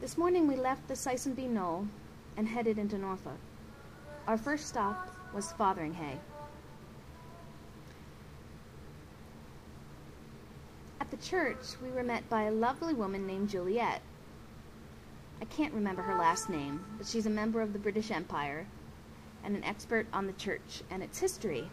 This morning we left the Sysonby Knoll and headed into Norfolk. Our first stop was Fotheringhay. At the church, we were met by a lovely woman named Juliet. I can't remember her last name, but she's a member of the British Empire and an expert on the church and its history.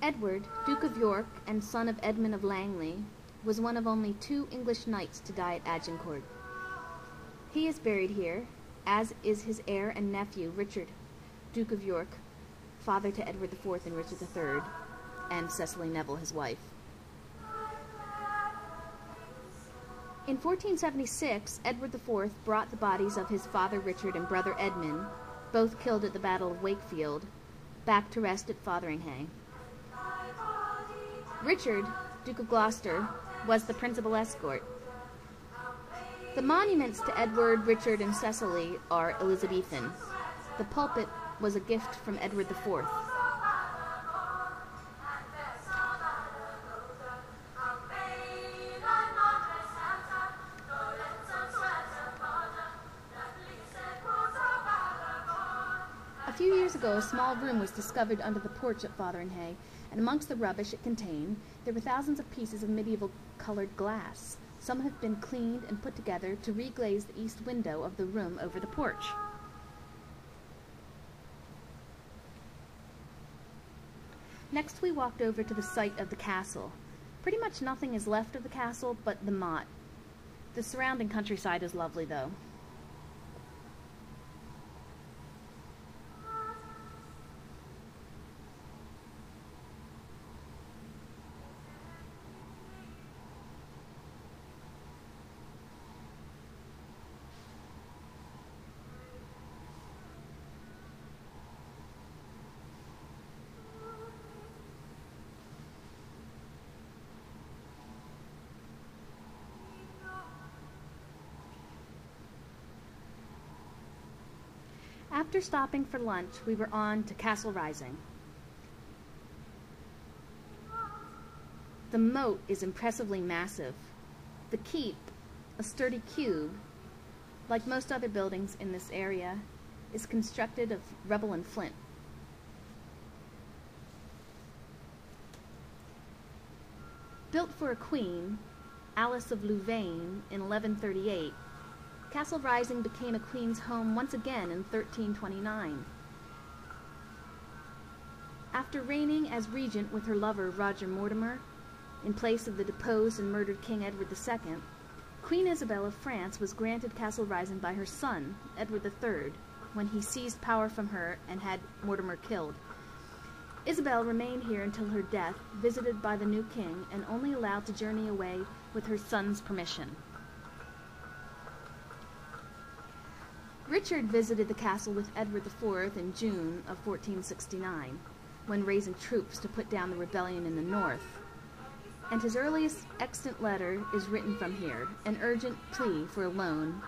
Edward, Duke of York and son of Edmund of Langley, was one of only 2 English knights to die at Agincourt. He is buried here, as is his heir and nephew, Richard, Duke of York, father to Edward IV and Richard III, and Cecily Neville, his wife. In 1476, Edward IV brought the bodies of his father Richard and brother Edmund, both killed at the Battle of Wakefield, back to rest at Fotheringhay. Richard, Duke of Gloucester, was the principal escort. The monuments to Edward, Richard, and Cecily are Elizabethan. The pulpit was a gift from Edward IV. A few years ago, a small room was discovered under the porch at Fotheringhay, and amongst the rubbish it contained, there were thousands of pieces of medieval-colored glass. Some have been cleaned and put together to reglaze the east window of the room over the porch. Next we walked over to the site of the castle. Pretty much nothing is left of the castle but the motte. The surrounding countryside is lovely, though. After stopping for lunch, we were on to Castle Rising. The moat is impressively massive. The keep, a sturdy cube, like most other buildings in this area, is constructed of rubble and flint. Built for a queen, Alice of Louvain, in 1138, Castle Rising became a queen's home once again in 1329. After reigning as regent with her lover Roger Mortimer, in place of the deposed and murdered King Edward II, Queen Isabel of France was granted Castle Rising by her son, Edward III, when he seized power from her and had Mortimer killed. Isabel remained here until her death, visited by the new king, and only allowed to journey away with her son's permission. Richard visited the castle with Edward IV in June of 1469, when raising troops to put down the rebellion in the north, and his earliest extant letter is written from here, an urgent plea for a loan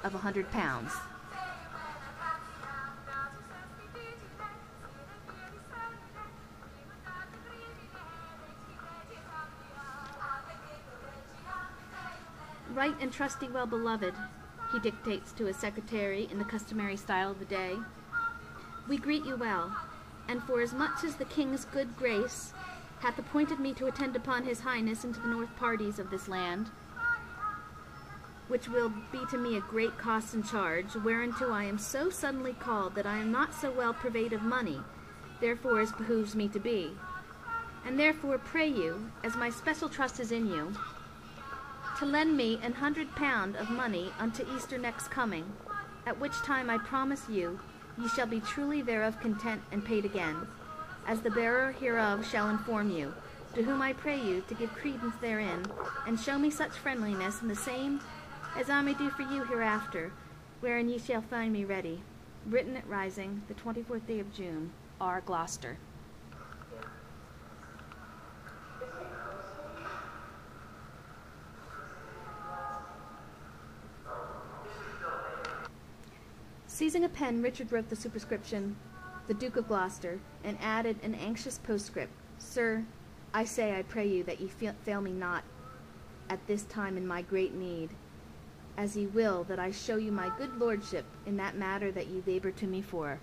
of £100. Right and trusty well-beloved, he dictates to his secretary in the customary style of the day, we greet you well, and for as much as the king's good grace hath appointed me to attend upon his highness into the north parties of this land, which will be to me a great cost and charge, whereunto I am so suddenly called that I am not so well purveyed of money, therefore as behooves me to be. And therefore pray you, as my special trust is in you, to lend me £100 of money unto Easter next coming, at which time I promise you, ye shall be truly thereof content and paid again, as the bearer hereof shall inform you, to whom I pray you to give credence therein, and show me such friendliness in the same as I may do for you hereafter, wherein ye shall find me ready. Written at Rising, the 24th day of June, R. Gloucester. Seizing a pen, Richard wrote the superscription, "The Duke of Gloucester," and added an anxious postscript, "Sir, I say, I pray you, that ye fail me not at this time in my great need, as ye will that I show you my good lordship in that matter that ye labour to me for.